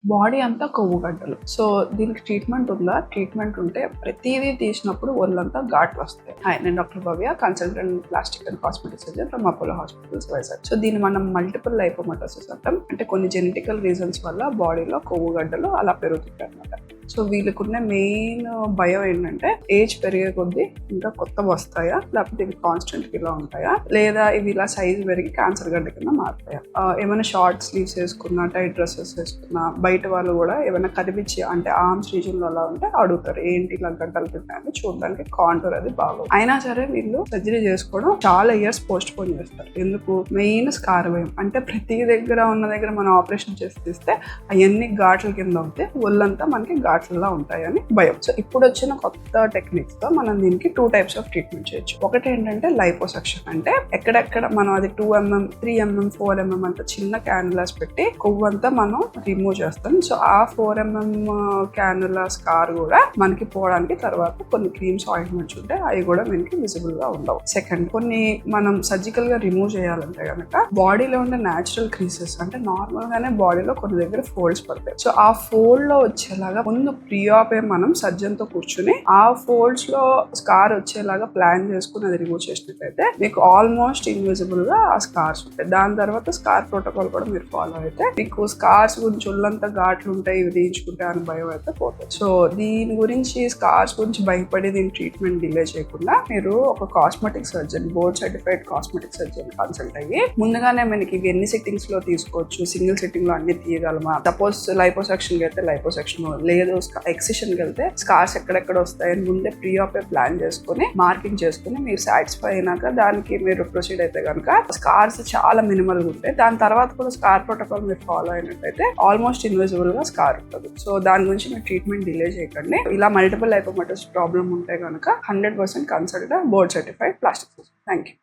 Body అంతా కొవ్వు గడ్డలు. సో, దీనికి ట్రీట్మెంట్ ఉందా? ట్రీట్మెంట్ ఉంటే ప్రతీదీ తీసినప్పుడు ఒళ్ళంతా ఘాట్లు వస్తాయి. హాయ్, నేను doctor Bhavya, consultant plastic and cosmetic surgeon from Apollo hospitals Vizag. So, దీన్ని మనం మల్టిపుల్ లైపోమటోసిస్ అంటాం. అంటే కొన్ని జెనెటికల్ రీజన్స్ వల్ల బాడీలో కొవ్వు గడ్డలు అలా పెరుగుతుంటాయి అన్నమాట. సో, వీళ్ళకున్న మెయిన్ భయం ఏంటంటే ఏజ్ పెరిగే కొద్దీ ఇంకా కొత్తవి వస్తాయా, లేకపోతే ఇవి కాన్స్టెంట్ ఇలా ఉంటాయా, లేదా ఇవి ఇలా సైజ్ పెరిగి క్యాన్సర్ గడ్డ కింద మారుతాయా. ఏమైనా షార్ట్ స్లీవ్స్ వేసుకున్నా, టైట్ డ్రెస్సెస్ వేసుకున్నా, బయట వాళ్ళు కూడా ఏమైనా కనిపించి అంటే ఆర్మ్స్ రీజన్ లో అలా ఉంటే అడుగుతారు, ఏంటి ఇలా గడ్డలు పెట్టాయని. చూడడానికి కాంటూర్ అది బాగోదు. అయినా సరే వీళ్ళు సర్జరీ చేసుకోవడం చాలా ఇయర్స్ పోస్ట్ పోన్ చేస్తారు. ఎందుకు? మెయిన్ స్కార్ భయం. అంటే ప్రతి దగ్గర ఉన్న దగ్గర మనం ఆపరేషన్ చేసి తీస్తే అవన్నీ ఘాట్ల కింద ఉంటే ఒళ్ళంతా మనకి ఘాట్లలో ఉంటాయని భయం. సో ఇప్పుడు వచ్చిన కొత్త టెక్నిక్స్ తో మనం దీనికి 2 types ఆఫ్ ట్రీట్మెంట్ చేయొచ్చు. ఒకటి ఏంటంటే లైపోసక్షన్. అంటే ఎక్కడెక్కడ మనం అది 2 mm 3 mm 4 mm అంత చిన్న క్యానులాస్ పెట్టి కొవ్వంతా మనం రిమూవ్ చేస్తాం. సో ఆ 4 mm క్యానులా స్కార్ కూడా మనకి పోవడానికి తర్వాత కొన్ని క్రీమ్స్, ఆయింట్మెంట్స్ ఉంటాయి, అవి కూడా మనకి విజిబుల్ గా ఉండవు. సెకండ్, కొన్ని మనం సర్జికల్ గా రిమూవ్ చేయాలంటే కనుక బాడీలో ఉండే న్యాచురల్ క్రీసెస్, అంటే నార్మల్ గానే బాడీలో కొన్ని దగ్గర ఫోల్డ్స్ పడతాయి. సో ఆ ఫోల్డ్ లో వచ్చేలాగా ముందు ప్రియాపే మనం సర్జన్ తో కూర్చుని ఆ ఫోల్డ్స్ లో స్కార్ వచ్చేలాగా ప్లాన్ చేసుకుని అది రిమూవ్ చేసినట్లయితే మీకు ఆల్మోస్ట్ ఇన్విజిబుల్ గా ఆ స్కార్స్ ఉంటాయి. దాని తర్వాత స్కార్ ప్రోటోకాల్ కూడా మీరు ఫాలో అయితే మీకు స్కార్స్ గురించి ఒళ్ళంతా ఘాట్లు ఉంటాయి, ఇవి తీయించుకుంటే అని భయం అయితే పోతుంది. సో దీని గురించి, స్కార్స్ గురించి భయపడి దీని ట్రీట్మెంట్ డిలే చేయకుండా మీరు ఒక cosmetic surgeon, board certified cosmetic surgeon consult అయ్యి ముందుగానే మనకి ఇవి ఎన్ని సెట్టింగ్స్ లో తీసుకోవచ్చు, సింగిల్ సెట్టింగ్ లో అన్ని తీయగలమా, సపోజ్ లైపోసెక్షన్ అయితే లైపోసెక్షన్, లేదు ఎక్సిషన్ కి వెళ్తే స్కార్స్ ఎక్కడెక్కడ వస్తాయని ముందే ప్రియాపే ప్లాన్ చేసుకుని మార్కింగ్ చేసుకుని మీరు సాటిస్ఫై అయినాక దానికి మీరు ప్రొసీడ్ అయితే కనుక స్కార్స్ చాలా మినిమల్ గా ఉంటాయి. దాని తర్వాత కూడా స్కార్ ప్రోటోకాల్ మీరు ఫాలో అయినట్టయితే ఆల్మోస్ట్ ఇన్విజిబుల్ గా స్కార్ ఉంటుంది. సో దాని గురించి మీరు ట్రీట్మెంట్ డిలే చేయకండి. ఇలా మల్టిపుల్ లైపోమటోసిస్ ప్రాబ్లమ్ ఉంటే కనుక 100% consult board certified plastic surgeon. Thank you.